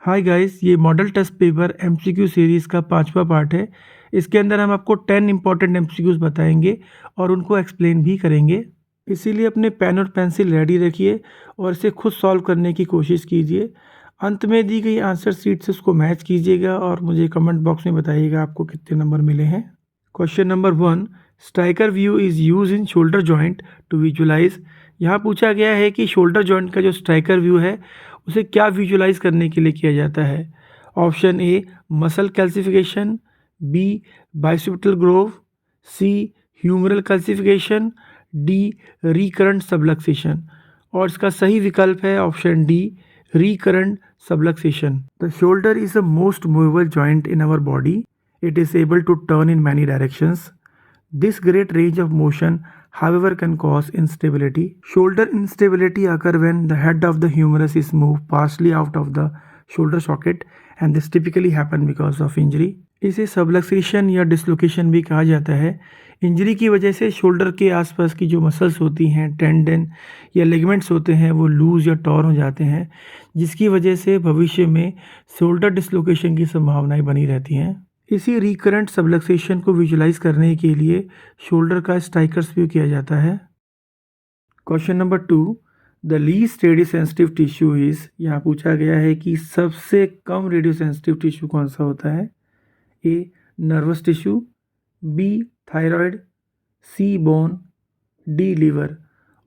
हाय guys, ये model test paper MCQ series का 5वां पार्ट है। इसके अंदर हम आपको 10 इंपॉर्टेंट एमसीक्यूज़ बताएंगे और उनको एक्सप्लेन भी करेंगे। इसीलिए अपने पेन और पेंसिल रेडी रखिए और इसे खुद सॉल्व करने की कोशिश कीजिए। अंत में दी गई आंसर शीट से उसको मैच कीजिएगा और मुझे कमेंट बॉक्स में बताइएगा आपको कितने नंबर मिले हैं। Question number 1, Stryker view is use in shoulder joint to visualize. यहाँ पूछा गया है कि शोल्डर जॉइंट का जो स्ट्राइकर व्यू है उसे क्या विजुलाइज करने के लिए किया जाता है। Option A muscle calcification, B bicipital groove, C humeral calcification, D recurrent subluxation. और इसका सही विकल्प है option D recurrent subluxation. The shoulder is the most movable joint in our body. It is able to turn in many directions. This great range of motion, however, can cause instability. Shoulder instability occur when the head of the humerus is moved partially out of the shoulder socket, and this typically happen because of injury. इसे subluxation या dislocation भी कहा जाता है। Injury की वजह से shoulder के आसपास की जो मसल्स होती हैं, टेंडन या लिगामेंट्स होते हैं, वो लूज या टॉर हो जाते हैं, जिसकी वजह से भविष्य में शोल्डर डिसलोकेशन की संभावनाएं बनी रहती हैं। इसी रिकरेंट सबलक्सेशन को विजुलाइज करने के लिए शोल्डर का स्ट्राइकर्स व्यू किया जाता है। Question number 2, the least radio sensitive tissue is. यहाँ पूछा गया है कि सबसे कम रेडियो सेंसिटिव टिश्यू कौन सा होता है। A nervous tissue, B thyroid, C bone, D liver.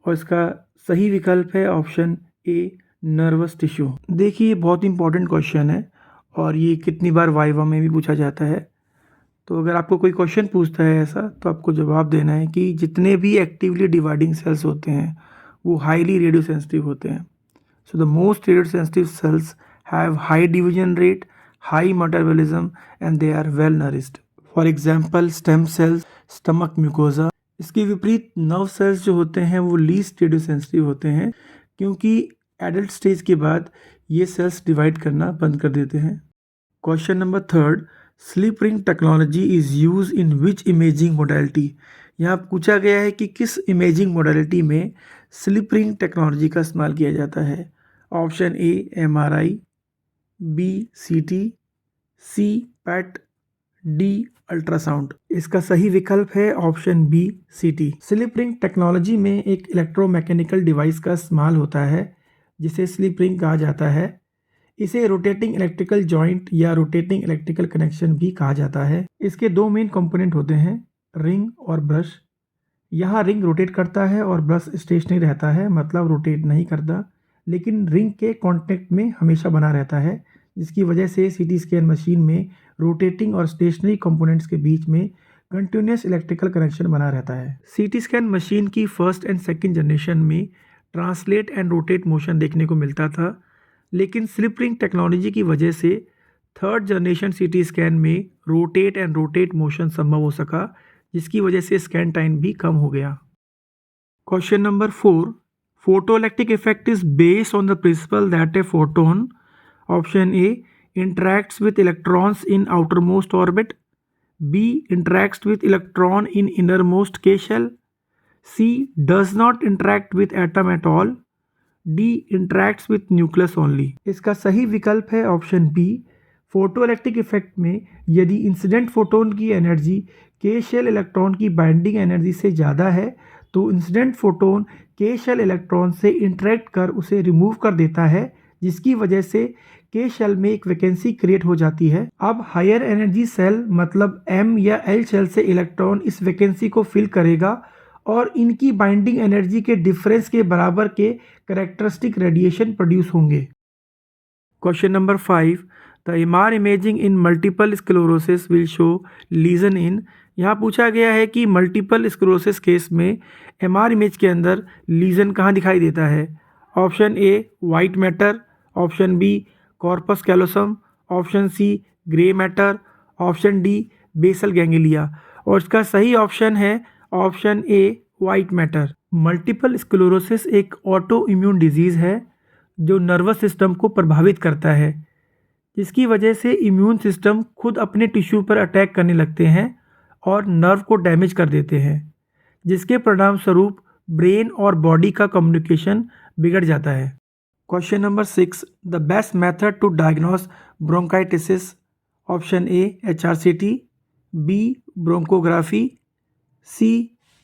और इसका सही विकल्प है ऑप्शन ए नर्वस टिश्यू। देखिए, ये बहुत इंपॉर्टेंट क्वेश्चन है और ये कितनी बार वाइवा में भी पूछा जाता है। तो अगर आपको कोई क्वेश्चन पूछता है ऐसा, तो आपको जवाब देना है कि जितने भी एक्टिवली डिवाइडिंग सेल्स होते हैं वो हाईली रेडियो सेंसिटिव होते हैं। So the most radio sensitive cells have high division rate, high metabolism and they are well nourished. For example stem cells, stomach mucosa. इसके विपरीत नर्व सेल्स जो होते हैं वो लीस्ट रेडियो सेंसिटिव होते हैं, क्योंकि एडल्ट स्टेज के बाद ये सेल्स डिवाइड करना बंद कर देते हैं। Question number 3, slip ring technology is use in which imaging modality. यहाँ पूछा गया है कि किस इमेजिंग मोडेलिटी में स्लिप रिंग टेक्नोलॉजी का इस्तेमाल किया जाता है। Option A MRI, B CT, C PET, D ultrasound. इसका सही विकल्प है option B CT। Slip ring technology में एक इलेक्ट्रोमैकेनिकल डिवाइस का इस्तेमाल होता है जिसे स्लिप रिंग कहा जाता है। इसे रोटेटिंग इलेक्ट्रिकल जॉइंट या रोटेटिंग इलेक्ट्रिकल कनेक्शन भी कहा जाता है। इसके दो मेन कंपोनेंट होते हैं, रिंग और ब्रश। यहाँ रिंग रोटेट करता है और ब्रश स्टेशनरी रहता है, मतलब रोटेट नहीं करता, लेकिन रिंग के कांटेक्ट में हमेशा बना रहता है, जिसकी वजह से CT स्कैन मशीन में रोटेटिंग और स्टेशनरी कंपोनेंट्स के बीच में कंटिन्यूस इलेक्ट्रिकल कनेक्शन बना रहता है। CT स्कैन मशीन की फर्स्ट एंड सेकेंड जनरेशन में ट्रांसलेट एंड रोटेट मोशन देखने को मिलता था, लेकिन स्लिप रिंग टेक्नोलॉजी की वजह से थर्ड जनरेशन CT स्कैन में रोटेट एंड रोटेट मोशन संभव हो सका, जिसकी वजह से स्कैन टाइम भी कम हो गया। Question number 4, photoelectric effect is based on the principle that a photon. Option A interacts with electrons in outermost orbit, B interacts with electron in innermost K shell, C does not interact with atom at all, D interacts with nucleus only. इसका सही विकल्प है option B. Photoelectric effect में यदि incident photon की energy के shell electron की binding energy से ज़्यादा है तो इंसिडेंट फोटोन के शेल इलेक्ट्रॉन से इंटरेक्ट कर उसे रिमूव कर देता है, जिसकी वजह से के शेल में एक वैकेंसी क्रिएट हो जाती है। अब हायर एनर्जी सेल मतलब M या L शेल से इलेक्ट्रॉन इस वैकेंसी को फिल करेगा और इनकी बाइंडिंग एनर्जी के डिफरेंस के बराबर के कैरेक्टरिस्टिक रेडिएशन प्रोड्यूस होंगे। Question number 5, the MR imaging in multiple sclerosis will show lesion in. यहाँ पूछा गया है कि मल्टीपल स्क्लेरोसिस केस में MR इमेज के अंदर लीजन कहाँ दिखाई देता है। Option A white matter, option B corpus callosum, option C grey matter, option D basal ganglia. और इसका सही ऑप्शन है option A white matter. Multiple sclerosis एक ऑटो इम्यून डिजीज़ है जो नर्वस सिस्टम को प्रभावित करता है, जिसकी वजह से इम्यून सिस्टम खुद अपने टिश्यू पर अटैक करने लगते हैं और नर्व को डैमेज कर देते हैं, जिसके परिणाम स्वरूप ब्रेन और बॉडी का कम्युनिकेशन बिगड़ जाता है। Question number 6, the best method to diagnose bronchitis? Option A HRCT, B bronchography, C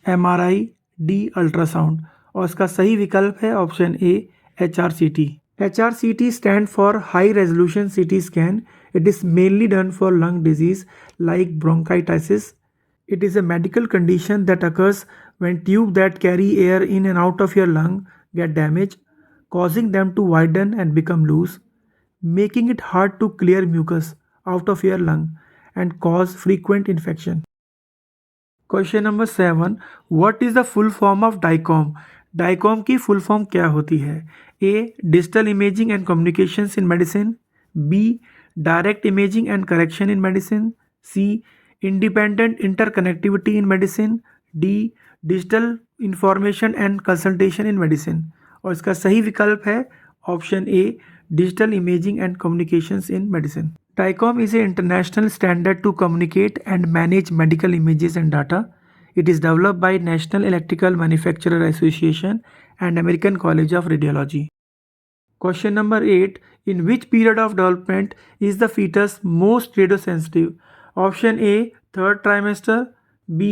MRI, D ultrasound. और इसका सही विकल्प है option A HRCT। HRCT stand for high resolution CT scan. It is mainly done for lung disease like bronchitis. It is a medical condition that occurs when tubes that carry air in and out of your lung get damaged, causing them to widen and become loose, making it hard to clear mucus out of your lung and cause frequent infection. Question number 7, what is the full form of DICOM? DICOM की full form क्या होती है? A digital imaging and communications in medicine, B direct imaging and correction in medicine, C independent interconnectivity in medicine, D digital information and consultation in medicine. और इसका सही विकल्प है option A digital imaging and communications in medicine. DICOM is an international standard to communicate and manage medical images and data. It is developed by National Electrical Manufacturer Association and American College of Radiology. Question number 8. In which period of development is the fetus most radiosensitive? Option A, third trimester, B,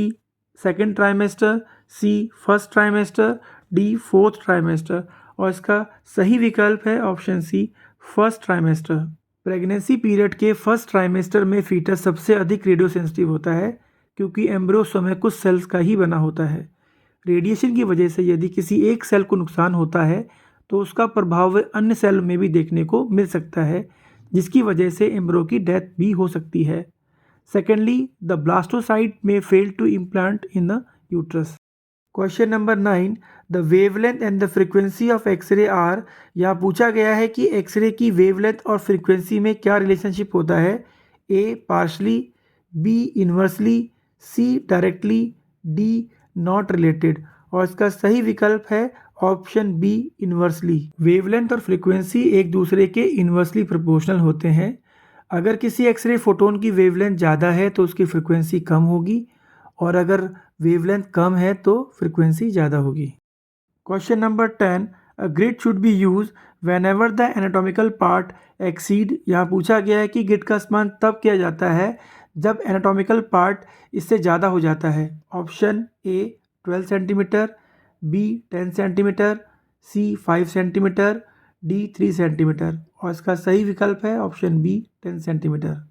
second trimester, C, first trimester, D, fourth trimester। और इसका सही विकल्प है option C, first trimester. Pregnancy period के first trimester में fetus सबसे अधिक radio sensitive होता है क्योंकि एम्ब्रियो स्वयं कुछ सेल्स का ही बना होता है। रेडिएशन की वजह से यदि किसी एक सेल को नुकसान होता है तो उसका प्रभाव अन्य सेल में भी देखने को मिल सकता है, जिसकी वजह से एम्ब्रियो की डेथ भी हो सकती है। Secondly, the blastocyst may fail to implant in the uterus. Question number 9, the wavelength and the frequency of x-ray are. यहाँ पूछा गया है कि एक्सरे की वेवलेंथ और फ्रीक्वेंसी में क्या रिलेशनशिप होता है? A partially, B inversely, C directly, D not related. और इसका सही विकल्प है ऑप्शन बी इन्वर्सली। वेवलेंथ और फ्रीक्वेंसी एक दूसरे के इन्वर्सली प्रोपोर्शनल होते हैं। अगर किसी एक्सरे फोटोन की वेवलेंथ ज़्यादा है तो उसकी फ्रीक्वेंसी कम होगी, और अगर वेवलेंथ कम है तो फ्रीक्वेंसी ज़्यादा होगी। Question number 10, a grid should be use when ever the anatomical part exceed. यहाँ पूछा गया है कि ग्रिड का इस्तेमाल तब किया जाता है जब एनाटॉमिकल पार्ट इससे ज़्यादा हो जाता है। Option A 12 centimetre, B 10 centimetre, C 5 centimetre, D 3 centimetre. और इसका सही विकल्प है ऑप्शन बी 10 सेंटीमीटर।